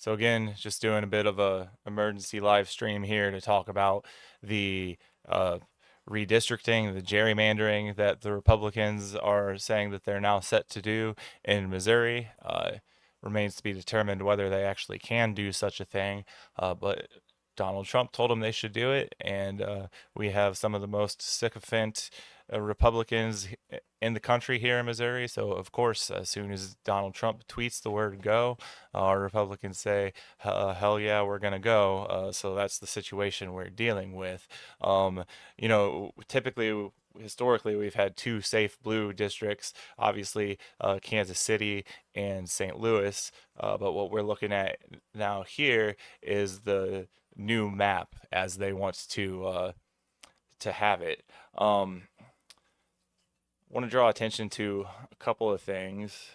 So again, just doing a bit of a emergency live stream here to talk about the uh, redistricting, the gerrymandering that the Republicans are saying that they're now set to do in Missouri. Remains to be determined whether they actually can do such a thing, but Donald Trump told them they should do it, and we have some of the most sycophant Republicans in the country here in Missouri. So, of course, as soon as Donald Trump tweets the word go, our Republicans say, hell yeah, we're going to go. So that's the situation we're dealing with. Typically, historically, we've had two safe blue districts, obviously, Kansas City and St. Louis. But what we're looking at now here is the new map as they want to have it. Want to draw attention to a couple of things.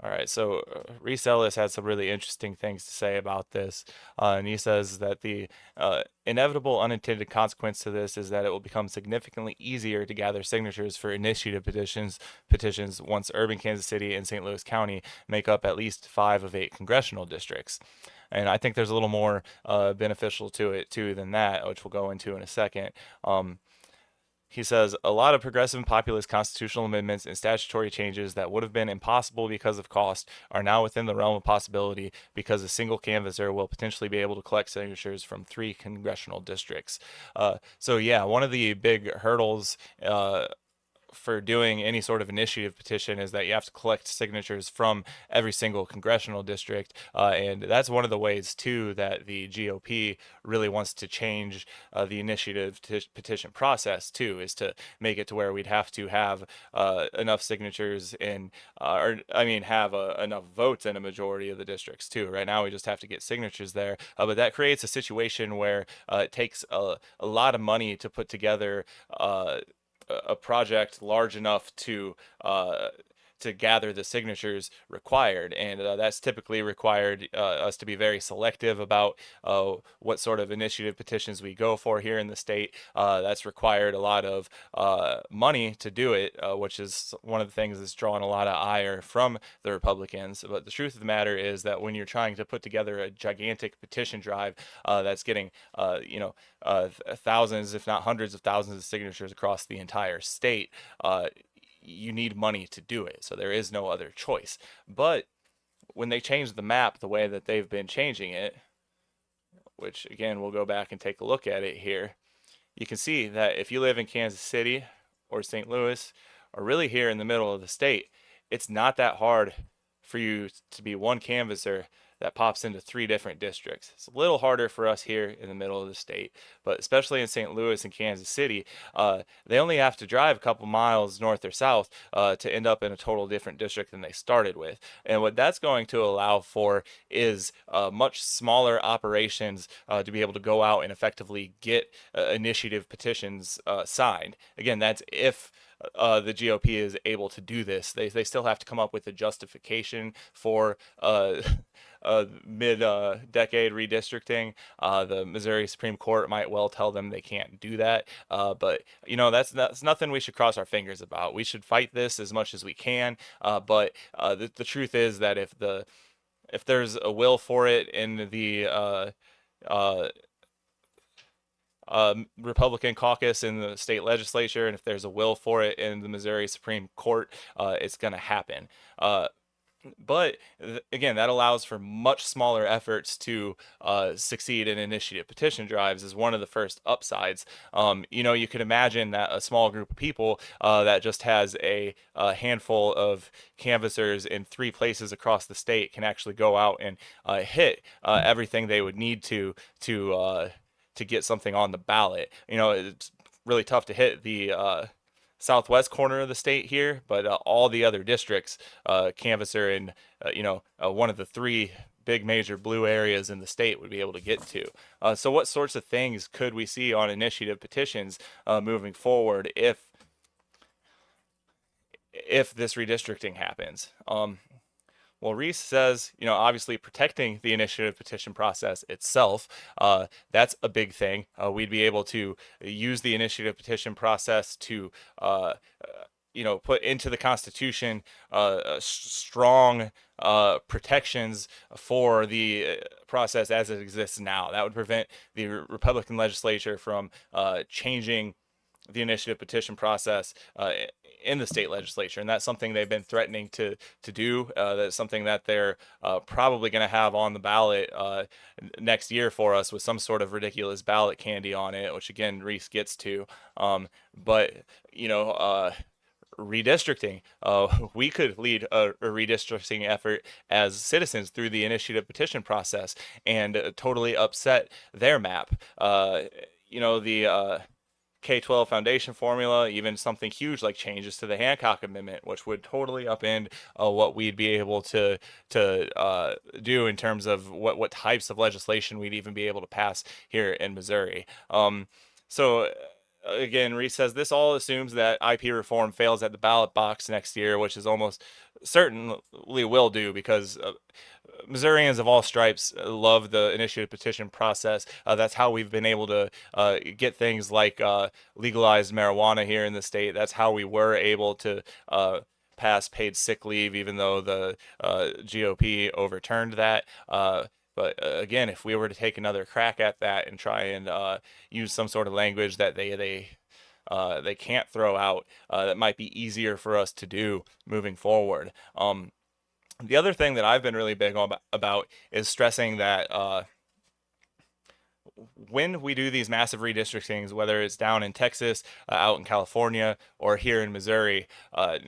All right, so Reese Ellis had some really interesting things to say about this, and he says that the inevitable unintended consequence to this is that it will become significantly easier to gather signatures for initiative petitions once urban Kansas City and St. Louis County make up at least 5 of 8 congressional districts. And I think there's a little more beneficial to it too than that, which we'll go into in a second. He says a lot of progressive and populist constitutional amendments and statutory changes that would have been impossible because of cost are now within the realm of possibility because a single canvasser will potentially be able to collect signatures from 3 congressional districts. So yeah, one of the big hurdles for doing any sort of initiative petition is that you have to collect signatures from every single congressional district. And that's one of the ways, too, that the GOP really wants to change the initiative petition process, too, is to make it to where we'd have to have enough signatures have enough votes in a majority of the districts, too. Right now, we just have to get signatures there. But that creates a situation where it takes a lot of money to put together a project large enough to gather the signatures required, and that's typically required us to be very selective about what sort of initiative petitions we go for here in the state. That's required a lot of money to do it, which is one of the things that's drawn a lot of ire from the Republicans. But the truth of the matter is that when you're trying to put together a gigantic petition drive that's getting thousands, if not hundreds of thousands of signatures across the entire state, you need money to do it. So there is no other choice. But when they change the map the way that they've been changing it, which again, we'll go back and take a look at it here, you can see that if you live in Kansas City or St. Louis, or really here in the middle of the state, it's not that hard for you to be one canvasser that pops into 3 different districts. It's a little harder for us here in the middle of the state, but especially in St. Louis and Kansas City, they only have to drive a couple miles north or south to end up in a total different district than they started with. And what that's going to allow for is much smaller operations to be able to go out and effectively get initiative petitions signed. Again, that's if the GOP is able to do this. They still have to come up with a justification for mid-decade redistricting. The Missouri Supreme Court might well tell them they can't do that. But that's nothing we should cross our fingers about. We should fight this as much as we can. But the truth is that if there's a will for it in the uh, Republican caucus in the state legislature, and if there's a will for it in the Missouri Supreme Court, it's going to happen. But again, that allows for much smaller efforts to succeed in initiative petition drives is one of the first upsides. You could imagine that a small group of people that just has a handful of canvassers in 3 places across the state can actually go out and hit everything they would need to get something on the ballot. It's really tough to hit the southwest corner of the state here, but all the other districts canvasser in one of the 3 big major blue areas in the state would be able to get to. So what sorts of things could we see on initiative petitions moving forward if this redistricting happens? Well, Reese says, obviously protecting the initiative petition process itself, that's a big thing. We'd be able to use the initiative petition process to, put into the Constitution strong protections for the process as it exists now. That would prevent the Republican legislature from changing the initiative petition process in the state legislature, and that's something they've been threatening to do. That's something that they're probably going to have on the ballot next year for us with some sort of ridiculous ballot candy on it, which again Reese gets to. But you know. Redistricting. We could lead a redistricting effort as citizens through the initiative petition process and totally upset their map. The K-12 foundation formula, even something huge like changes to the Hancock Amendment, which would totally upend what we'd be able to do in terms of what types of legislation we'd even be able to pass here in Missouri. So again, Reese says this all assumes that IP reform fails at the ballot box next year, which is almost certainly will do because Missourians of all stripes love the initiative petition process. That's how we've been able to get things like legalized marijuana here in the state. That's how we were able to pass paid sick leave, even though the GOP overturned that. But again, if we were to take another crack at that and try and use some sort of language that they can't throw out, that might be easier for us to do moving forward. The other thing that I've been really big about is stressing that when we do these massive redistrictings, whether it's down in Texas, out in California, or here in Missouri,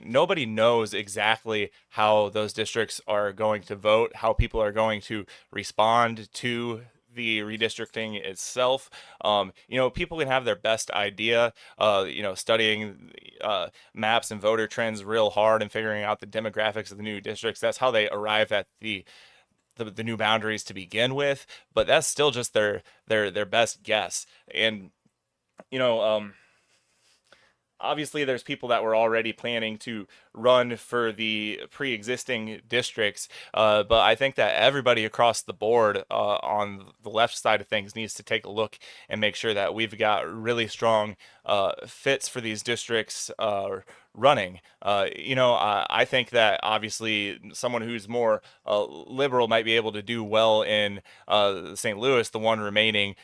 nobody knows exactly how those districts are going to vote, how people are going to respond to the redistricting itself. People can have their best idea, studying maps and voter trends real hard and figuring out the demographics of the new districts. That's how they arrive at the new boundaries to begin with, but that's still just their best guess. And you know, obviously there's people that were already planning to run for the pre-existing districts, but I think that everybody across the board on the left side of things needs to take a look and make sure that we've got really strong fits for these districts running. I think that obviously someone who's more liberal might be able to do well in St. Louis, the one remaining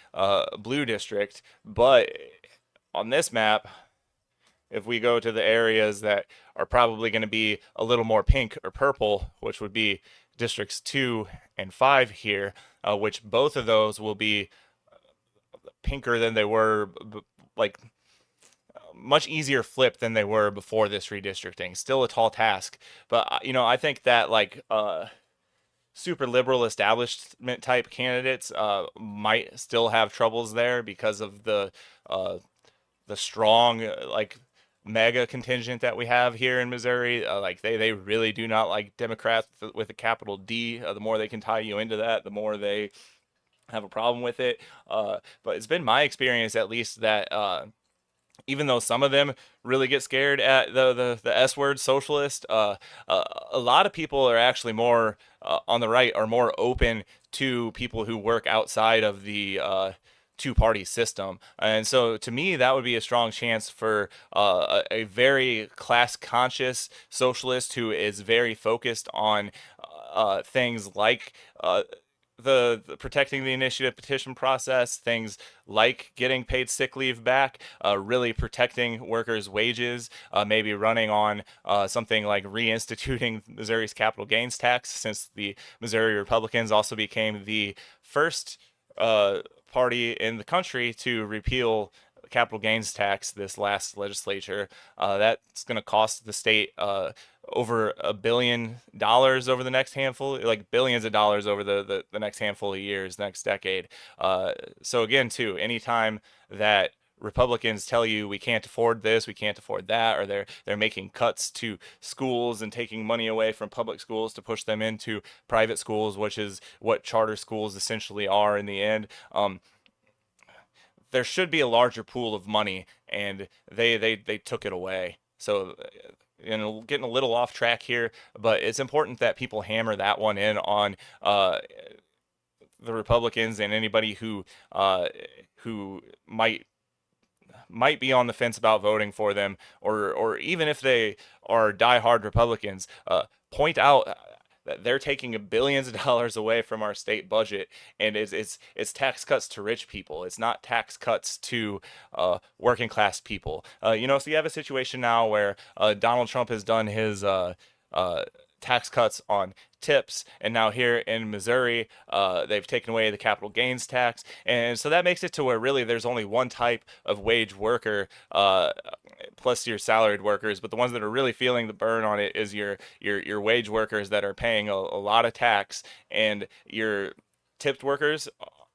blue district, but on this map, if we go to the areas that are probably going to be a little more pink or purple, which would be districts 2 and 5 here, which both of those will be pinker than they were, like much easier flip than they were before this redistricting. Still a tall task, but I think that like super liberal establishment type candidates might still have troubles there because of the strong like mega contingent that we have here in Missouri. Like they really do not like Democrats with a capital D. The more they can tie you into that, the more they have a problem with it. But it's been my experience, at least, that even though some of them really get scared at the S word socialist, a lot of people are actually more on the right are more open to people who work outside of the two-party system. And so to me, that would be a strong chance for a very class-conscious socialist who is very focused on things like the protecting the initiative petition process, things like getting paid sick leave back, really protecting workers' wages, maybe running on something like reinstituting Missouri's capital gains tax, since the Missouri Republicans also became the first party in the country to repeal capital gains tax this last legislature. That's going to cost the state over $1 billion over the next handful, like billions of dollars over the next handful of years, next decade. So again, too, anytime that Republicans tell you we can't afford this, we can't afford that, or they're making cuts to schools and taking money away from public schools to push them into private schools, which is what charter schools essentially are in the end. There should be a larger pool of money, and they took it away. So getting a little off track here, but it's important that people hammer that one in on uh, the Republicans and anybody uh, who might be on the fence about voting for them, or even if they are diehard Republicans, point out that they're taking billions of dollars away from our state budget, and it's tax cuts to rich people. It's not tax cuts to working class people. So you have a situation now where Donald Trump has done his uh, tax cuts on tips, and now here in Missouri, they've taken away the capital gains tax, and so that makes it to where really there's only one type of wage worker, plus your salaried workers, but the ones that are really feeling the burn on it is your wage workers that are paying a lot of tax, and your tipped workers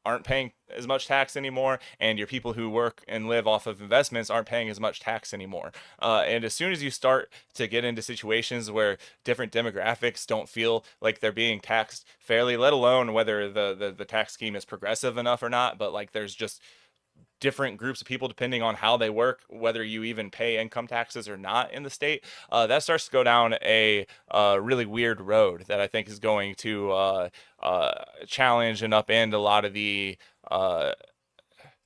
aren't paying as much tax anymore, and your people who work and live off of investments aren't paying as much tax anymore. And as soon as you start to get into situations where different demographics don't feel like they're being taxed fairly, let alone whether the tax scheme is progressive enough or not, but like there's just different groups of people depending on how they work, whether you even pay income taxes or not in the state, that starts to go down a really weird road that I think is going to challenge and upend a lot of the uh,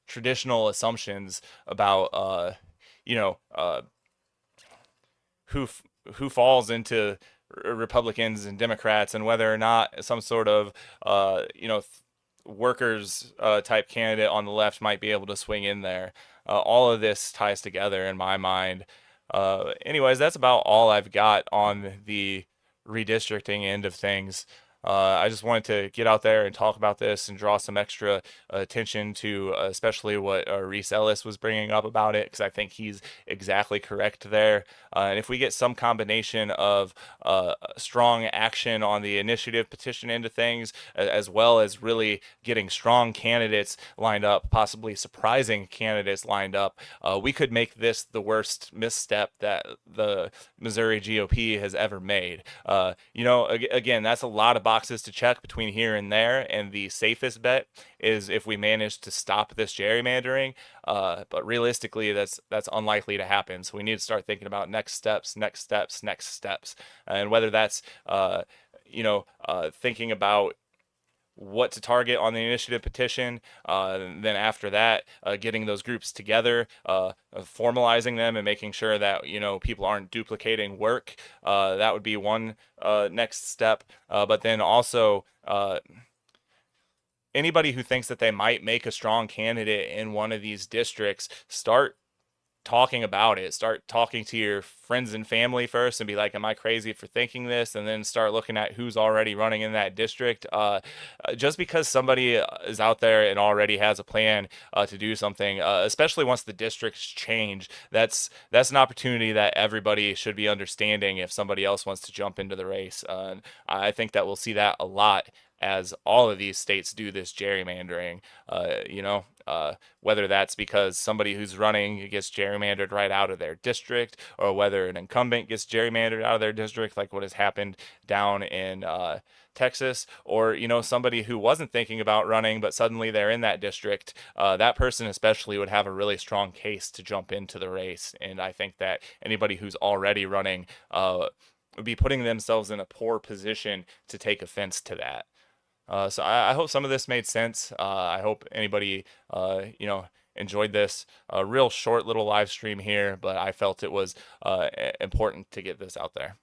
traditional assumptions about you know who who falls into Republicans and Democrats, and whether or not some sort of workers type candidate on the left might be able to swing in there. All of this ties together in my mind. Anyways, that's about all I've got on the redistricting end of things. I just wanted to get out there and talk about this and draw some extra attention to, especially what Reese Ellis was bringing up about it, because I think he's exactly correct there. And if we get some combination of strong action on the initiative petition end of things, as well as really getting strong candidates lined up, possibly surprising candidates lined up, we could make this the worst misstep that the Missouri GOP has ever made. Again, that's a lot of boxes to check between here and there, and the safest bet is if we manage to stop this gerrymandering. But realistically, that's unlikely to happen. So we need to start thinking about next steps, next steps, next steps, and whether that's thinking about what to target on the initiative petition. Then after that, getting those groups together, formalizing them, and making sure that people aren't duplicating work. That would be one next step. But then also. Anybody who thinks that they might make a strong candidate in one of these districts, start talking about it. Start talking to your friends and family first and be like, am I crazy for thinking this? And then start looking at who's already running in that district. Just because somebody is out there and already has a plan to do something, especially once the districts change, that's an opportunity that everybody should be understanding if somebody else wants to jump into the race. I think that we'll see that a lot as all of these states do this gerrymandering. Whether that's because somebody who's running gets gerrymandered right out of their district, or whether an incumbent gets gerrymandered out of their district, like what has happened down in Texas, or somebody who wasn't thinking about running but suddenly they're in that district. That person especially would have a really strong case to jump into the race, and I think that anybody who's already running would be putting themselves in a poor position to take offense to that. So I hope some of this made sense. I hope anybody, enjoyed this. A real short little live stream here, but I felt it was important to get this out there.